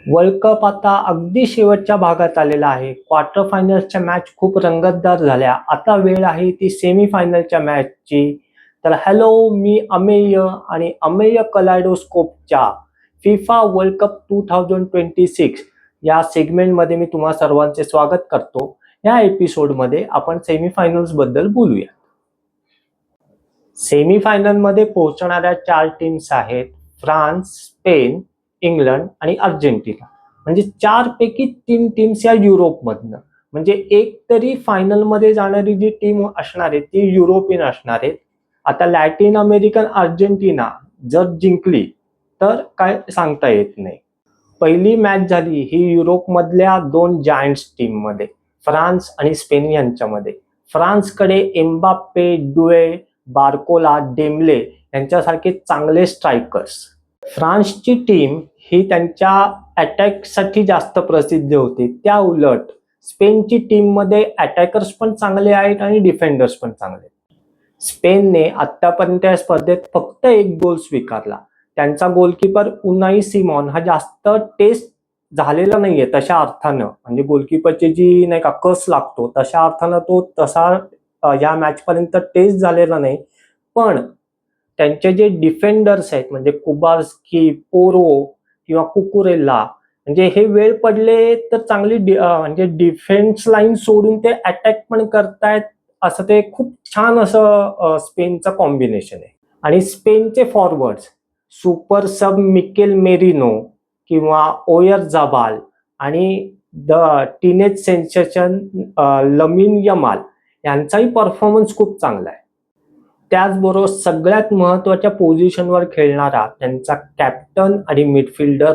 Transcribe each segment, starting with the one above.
World cup आता अगदी शेवटच्या भागात आलेला आहे. क्वार्टर फायनल्सच्या मॅच खूप रंगतदार झाल्या. आता वेळ आहे ती सेमी फायनलच्या मॅचची. तर हॅलो, मी अमेय आणि अमेय कलायडोस्कोपच्या फिफा वर्ल्ड कप 2026 या सेगमेंटमध्ये मी तुम्हा सर्वांचे स्वागत करतो. या एपिसोडमध्ये आपण सेमीफायनल्स बद्दल बोलूया. सेमीफायनलमध्ये पोहोचणाऱ्या 4 टीम्स आहेत फ्रान्स, स्पेन, इंग्लंड आणि अर्जेंटिना. म्हणजे 4 पैकी 3 टीम्स या युरोपमधनं. म्हणजे एक तरी फायनलमध्ये जाणारी जी टीम असणार आहे ती युरोपियन असणार आहे. आता लॅटिन अमेरिकन अर्जेंटिना जर जिंकली तर काय सांगता येत नाही. पहिली मॅच झाली ही युरोपमधल्या 2 जायंट्स टीम मध्ये, फ्रान्स आणि स्पेन यांच्यामध्ये. फ्रान्सकडे एम्बाप्पे, डुए, बार्कोला, डेम्बले यांच्यासारखे चांगले स्ट्रायकर्स. फ्रान्सची टीम ही त्यांच्या अटॅकसाठी जास्त प्रसिद्ध होते. त्या उलट स्पेनची टीम मध्ये अटॅकर्स पण चांगले आहेत आणि डिफेंडर्स पण चांगले. स्पेनने आतापर्यंत या स्पर्धेत फक्त 1 गोल स्वीकारला. त्यांचा गोलकीपर उनाई सिमॉन हा जास्त टेस्ट झालेला नाहीये तशा अर्थानं. म्हणजे गोलकीपरची जी नाही का कस लागतो तशा अर्थानं तो तसा या मॅच पर्यंत टेस्ट झालेला नाही. पण त्यांचे जे डिफेंडर्स आहेत म्हणजे कुबार्स्की, पोरो किंवा कुकुरेला, म्हणजे हे वेळ पडले तर चांगली म्हणजे डिफेन्स लाईन सोडून ते अटॅक पण करतायत. असं ते खूप छान असं स्पेनचं कॉम्बिनेशन आहे. आणि स्पेनचे फॉरवर्ड्स सुपर सब मिकेल मेरिनो किंवा ओयर जाबाल आणि the teenage sensation lamin Yamal यांचाही परफॉर्मन्स खूप चांगला आहे. त्याचबरोबर सगळ्यात महत्वाच्या पोझिशनवर खेळणारा त्यांचा कॅप्टन आणि मिडफिल्डर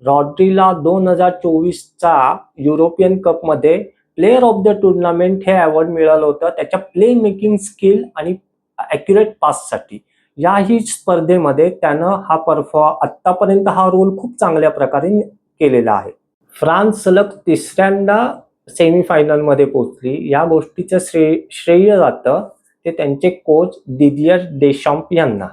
रॉड्रीला 2024चा युरोपियन कप मध्ये प्लेअर ऑफ द टुर्नामेंट हे अवॉर्ड मिळालं होतं त्याच्या प्ले मेकिंग स्किल आणि ॲक्युरेट पाससाठी. याही स्पर्धेमध्ये त्यानं आतापर्यंत हा रोल खूप चांगल्या प्रकारे केलेला आहे. फ्रान्स सलग 3ऱ्यांदा सेमीफायनलमध्ये पोहोचली. या गोष्टीचं श्रेय जातं ते त्यांचे कोच दिदियर देशॉम्प यांना.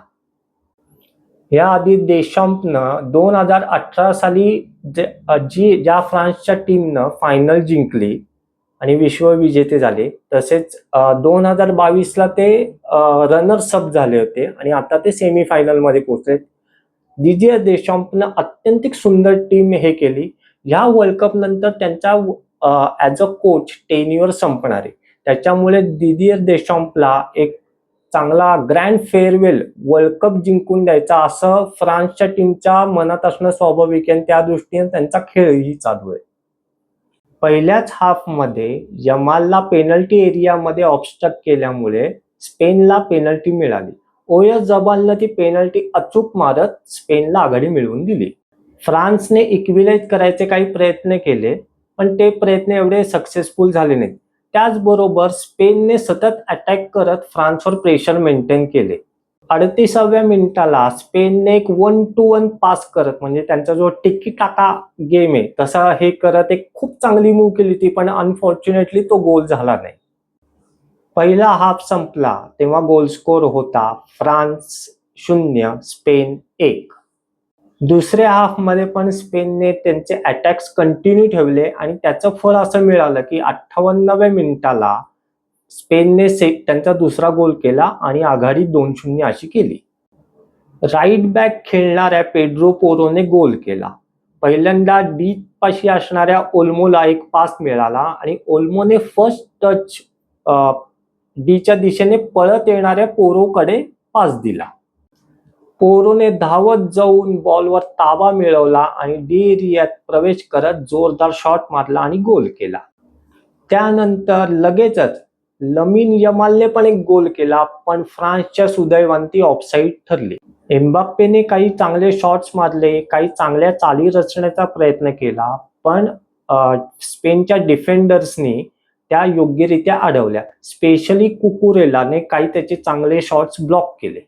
याआधी देशॉम्पनं 2018 साली ज्या फ्रान्सच्या टीमनं फायनल जिंकली आणि विश्वविजेते झाले, तसेच 2022ला ते रनर्स अप झाले होते आणि आता ते सेमीफायनलमध्ये पोहोचले. दिदियर देशॉम्पनं अत्यंत सुंदर टीम हे केली. ह्या वर्ल्ड कप नंतर त्यांचा ॲज अ कोच टेन्युअर संपणार आहे. त्याच्यामुळे दिदियर देशॉम्पला एक चांगला ग्रँड फेअरवेल वर्ल्ड कप जिंकून द्यायचा असं फ्रान्सच्या टीमच्या मनात असणं स्वाभाविक आहे. त्या दृष्टीने त्यांचा खेळही चालू आहे. पहिल्याच हाफमध्ये यमालला पेनल्टी एरियामध्ये ऑब्स्ट्रक्ट केल्यामुळे स्पेनला पेनल्टी मिळाली. ओयर जबालनं ती पेनल्टी अचूक मारत स्पेनला आघाडी मिळवून दिली. फ्रान्सने इक्विलाइज करायचे काही प्रयत्न केले पण ते प्रयत्न एवढे सक्सेसफुल झाले नाहीत. त्याचबरोबर स्पेनने सतत अटॅक करत फ्रान्सवर प्रेशर मेंटेन केले. 38व्या मिनिटाला स्पेनने एक 1-to-1 पास करत, म्हणजे त्यांचा जो टिकी टाका गेम आहे तसा हे करत एक खूप चांगली मूव्ह केली ती, पण अनफॉर्च्युनेटली तो गोल झाला नाही. पहिला हाफ संपला तेव्हा गोल स्कोर होता फ्रान्स 0 स्पेन 1. दुसऱ्या हाफमध्ये पण स्पेनने त्यांचे अटॅक्स कंटिन्यू ठेवले आणि त्याचं फळ असं मिळालं की 58व्या मिनिटाला स्पेनने त्यांचा दुसरा गोल केला आणि आघाडी 2-0 अशी केली. राईट बॅक खेळणाऱ्या पेड्रो पोरोने गोल केला. पहिल्यांदा डी पाशी असणाऱ्या ओल्मोला एक पास मिळाला आणि ओल्मोने फर्स्ट टच डीच्या दिशेने पळत येणाऱ्या पोरोकडे पास दिला. पोरोने धावत जाऊन बॉलवर ताबा मिळवला आणि डी एरियात प्रवेश करत जोरदार शॉट मारला आणि गोल केला. त्यानंतर लगेचच लमिन यमालने पण एक गोल केला, पण फ्रान्सच्या सुदैवाने ऑफसाईड ठरली. एम्बाप्पेने काही चांगले शॉट्स मारले, काही चांगल्या चाली रचण्याचा प्रयत्न केला, पण स्पेनच्या डिफेंडर्सनी त्या योग्यरित्या अडवल्या. स्पेशली कुकुरेलाने काही त्याचे चांगले शॉट्स ब्लॉक केले.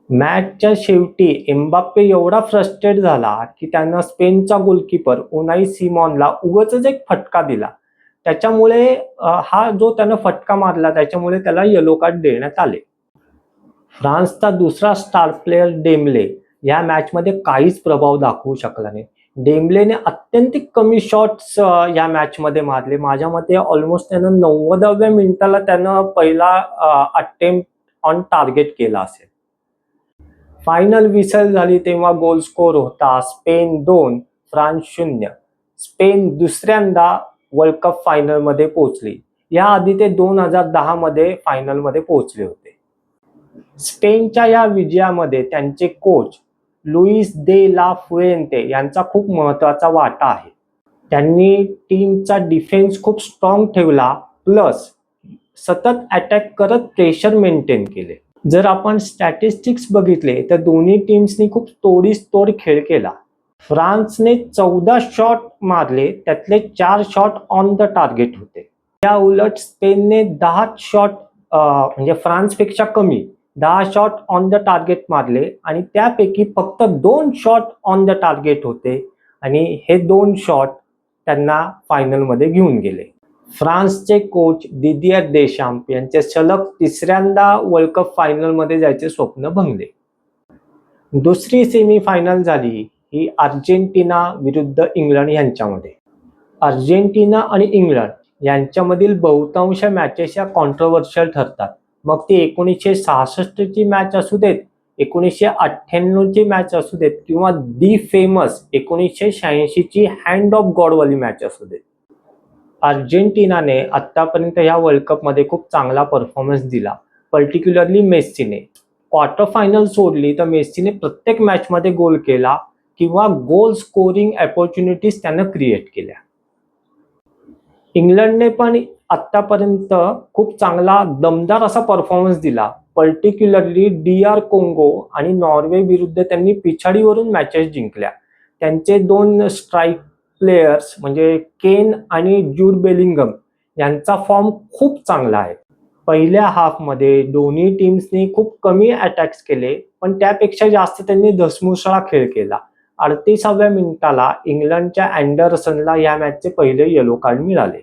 मॅचच्या शेवटी एम्बाप्पे एवढा फ्रस्ट्रेट झाला की त्यानं स्पेनचा गोलकीपर उनाई सिमॉनला उगाचच एक फटका दिला. त्याच्यामुळे हा जो त्यानं फटका मारला त्याच्यामुळे त्याला येलो कार्ड देण्यात आले. फ्रान्सचा दुसरा स्टार प्लेयर डेम्बले या मॅचमध्ये काहीच प्रभाव दाखवू शकला नाही. डेम्बलेने अत्यंतिक कमी शॉट्स या मॅच मध्ये मारले. माझ्या मते ऑलमोस्ट त्यानं 90व्या मिनिटाला त्यानं पहिला अटेम्प्ट ऑन टार्गेट केला असेल. फायनल विसल झाली तेव्हा गोल स्कोर होता स्पेन 2 फ्रान्स 0. स्पेन दुसऱ्यांदा वर्ल्ड कप फायनल मध्ये पोहोचली. याआधी ते 2010 मध्ये फायनल मध्ये पोहोचले होते. स्पेनच्या या विजयामध्ये त्यांचे कोच लुईस दे ला फुएंते यांचा खूप महत्वाचा वाटा आहे. त्यांनी टीमचा डिफेन्स खूप स्ट्रॉंग ठेवला, प्लस सतत अटॅक करत प्रेशर मेंटेन केले. जर आपण स्टॅटिस्टिक्स बघितले तर दोन्ही टीम्सनी खूप तोड खेळ केला. फ्रान्सने 14 शॉट मारले, त्यातले 4 शॉट ऑन द टार्गेट होते. त्या उलट स्पेनने 10 शॉट म्हणजे फ्रान्सपेक्षा कमी 10 शॉट ऑन द टार्गेट मारले आणि त्यापैकी फक्त 2 शॉट ऑन द टार्गेट होते आणि हे 2 शॉट त्यांना फायनलमध्ये घेऊन गेले. फ्रान्सचे कोच दिदियर देशाम्प यांचे सलग तिसऱ्यांदा वर्ल्ड कप फायनलमध्ये जायचे स्वप्न भंगले. दुसरी सेमी फायनल झाली ही अर्जेंटिना विरुद्ध इंग्लंड यांच्यामध्ये. अर्जेंटिना आणि इंग्लंड यांच्यामधील बहुतांश मॅचेस या कॉन्ट्रोवर्शियल ठरतात. मग ती 1966 ची मॅच असू देत, 1998 ची मॅच असू देत किंवा दी फेमस 1986 ची हँड ऑफ गॉड वाली मॅच असू देत. अर्जेंटिनाने आतापर्यंत या वर्ल्ड कप मध्ये खूप चांगला परफॉर्मन्स दिला. पर्टिक्युलरली मेस्सीने क्वार्टर फायनल सोडली तर मेस्सीने प्रत्येक मॅच मध्ये गोल केला किंवा गोल स्कोरिंग अपॉर्च्युनिटीज त्यानं क्रिएट केल्या. इंग्लंडने पण आतापर्यंत खूप चांगला दमदार असा परफॉर्मन्स दिला. पर्टिक्युलरली DR कोंगो आणि नॉर्वे विरुद्ध त्यांनी पिछाडीवरून मॅचेस जिंकल्या. त्यांचे 2 स्ट्राईक प्लेयर्स म्हणजे केन आणि जूड बेलिंगम यांचा फॉर्म खूप चांगला आहे. पहिल्या हाफमध्ये दोन्ही टीम्सनी खूप कमी अटॅक्स केले, पण त्यापेक्षा जास्त त्यांनी धसमुसळा खेळ केला. 38व्या मिनिटाला इंग्लंडच्या अँडरसनला या मॅचचे पहिले येलो कार्ड मिळाले.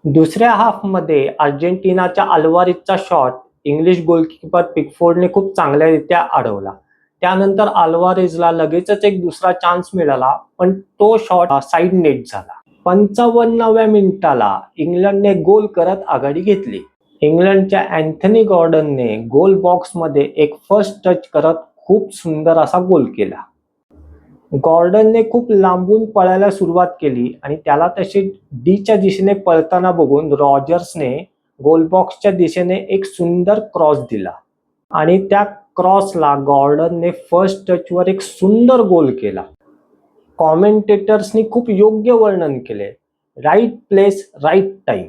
दुसऱ्या हाफमध्ये अर्जेंटिनाच्या अल्वारेजचा शॉट इंग्लिश गोलकीपर पिकफोर्डने खूप चांगल्यारित्या अडवला. त्यानंतर अल्वारेजला लगेचच एक दुसरा चान्स मिळाला, पण तो शॉट साइड नेट झाला. 55व्या मिनिटाला इंग्लंडने गोल करत आघाडी घेतली. इंग्लंडच्या अँथनी गॉर्डनने गोल बॉक्समध्ये एक फर्स्ट टच करत खूप सुंदर असा गोल केला. गॉर्डनने खूप लांबून पळायला सुरुवात केली आणि त्याला तशी डीच्या दिशेने पळताना बघून रॉजर्सने गोल बॉक्सच्या दिशेने एक सुंदर क्रॉस दिला आणि त्या क्रॉसला गॉर्डनने फर्स्ट टचवर एक सुंदर गोल केला. कॉमेंटेटर्सनी खूप योग्य वर्णन केले, राईट प्लेस राईट टाइम.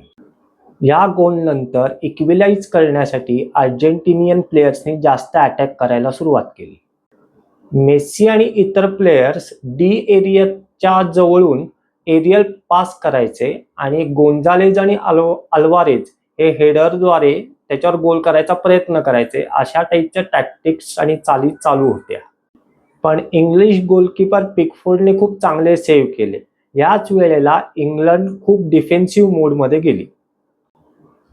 या गोलनंतर इक्विलाइज करण्यासाठी अर्जेंटिनियन प्लेयर्सनी जास्त अटॅक करायला सुरुवात केली. मेस्सी आणि इतर प्लेयर्स डी एरियाच्या जवळून एरियल पास करायचे आणि गोंजालेज आणि अल्वारेज हे हेडरद्वारे त्याच्यावर गोल करायचा प्रयत्न करायचे. अशा टाईपच्या टॅक्टिक्स आणि चाली चालू होत्या. पण इंग्लिश गोलकीपर पिकफोर्डने खूप चांगले सेव्ह केले. याच वेळेला इंग्लंड खूप डिफेन्सिव्ह मोडमध्ये गेली.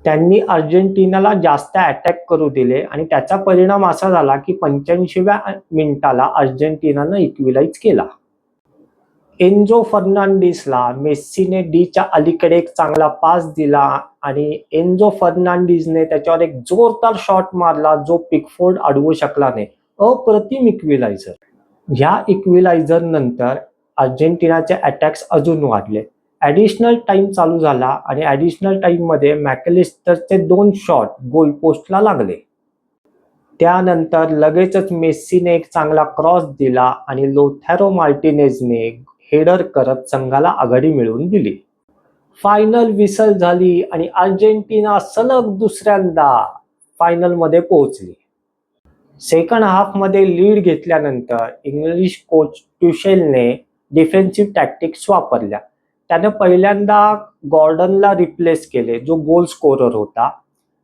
त्यांनी अर्जेंटिनाला जास्त अटॅक करू दिले आणि त्याचा परिणाम असा झाला की 85व्या मिनिटाला अर्जेंटिनानं इक्विलाइज केला. एन्झो फर्नांडिसला मेस्सीने डीच्या अलीकडे एक चांगला पास दिला आणि एन्झो फर्नांडिसने त्याच्यावर एक जोरदार शॉट मारला जो पिकफोर्ड अडवू शकला नाही. अप्रतिम इक्विलायझर. ह्या इक्विलायझर नंतर अर्जेंटिनाचे अटॅक्स अजून वाढले. ॲडिशनल टाइम चालू झाला आणि ॲडिशनल टाइम मध्ये मॅकॅलिस्टरचे 2 शॉट गोल पोस्टला लागले. त्यानंतर लगेचच मेस्सीने एक चांगला क्रॉस दिला आणि लोथॅरो मार्टिनेजने हेडर करत संघाला आघाडी मिळवून दिली. फायनल विसल झाली आणि अर्जेंटिना सलग दुसऱ्यांदा फायनलमध्ये पोहोचली. सेकंड हाफमध्ये लीड घेतल्यानंतर इंग्लिश कोच ट्युशेलने डिफेन्सिव्ह टॅक्टिक्स वापरल्या. त्याने पहिल्यांदा गॉर्डनला रिप्लेस केले जो गोल स्कोरर होता.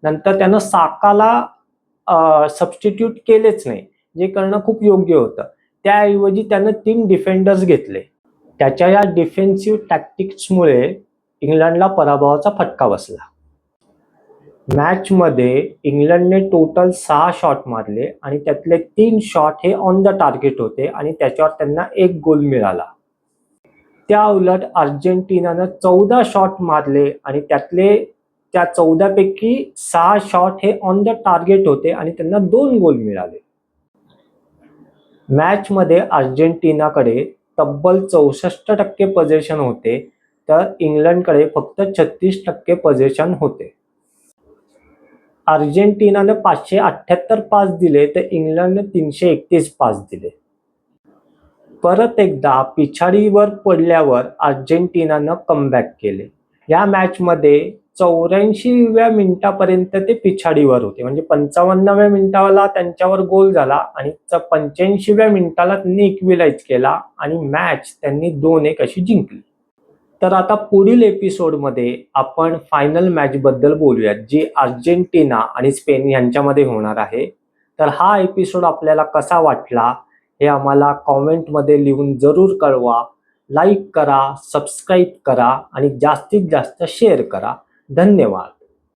नंतर त्यानं साकाला सबस्टिट्यूट केलेच नाही, जे करणं खूप योग्य होतं. त्याऐवजी त्यानं 3 डिफेंडर्स घेतले. त्याच्या या डिफेन्सिव्ह टॅक्टिक्समुळे इंग्लंडला पराभवाचा फटका बसला. मॅचमध्ये इंग्लंडने टोटल 6 शॉट मारले आणि त्यातले 3 शॉट हे ऑन द टार्गेट होते आणि त्याच्यावर त्यांना एक गोल मिळाला. त्या उलट अर्जेंटिनानं 14 शॉट मारले आणि त्या 14 पैकी 6 शॉट हे ऑन द टार्गेट होते आणि त्यांना 2 गोल मिळाले. मॅच मध्ये अर्जेंटिनाकडे तब्बल 64% पोझिशन होते, तर इंग्लंडकडे फक्त 36% पोझिशन होते. अर्जेंटिनानं 578 पास दिले तर इंग्लंडनं 331 पास दिले. परत एकदा पिछाडीवर पडल्यावर अर्जेंटिनानं कमबॅक केले. या मॅचमध्ये 84व्या मिनिटापर्यंत ते पिछाडीवर होते, म्हणजे 55व्या मिनिटाला त्यांच्यावर गोल झाला आणि 85व्या मिनिटाला त्यांनी इक्विलाइज केला आणि मॅच त्यांनी 2-1 अशी जिंकली. तर आता पुढील एपिसोडमध्ये आपण फायनल मॅच बद्दल बोलूयात, जी अर्जेंटिना आणि स्पेन यांच्यामध्ये होणार आहे. तर हा एपिसोड आपल्याला कसा वाटला हे आम्हाला कॉमेंटमध्ये लिहून जरूर कळवा. लाईक करा, सबस्क्राईब करा आणि जास्तीत जास्त शेअर करा. धन्यवाद.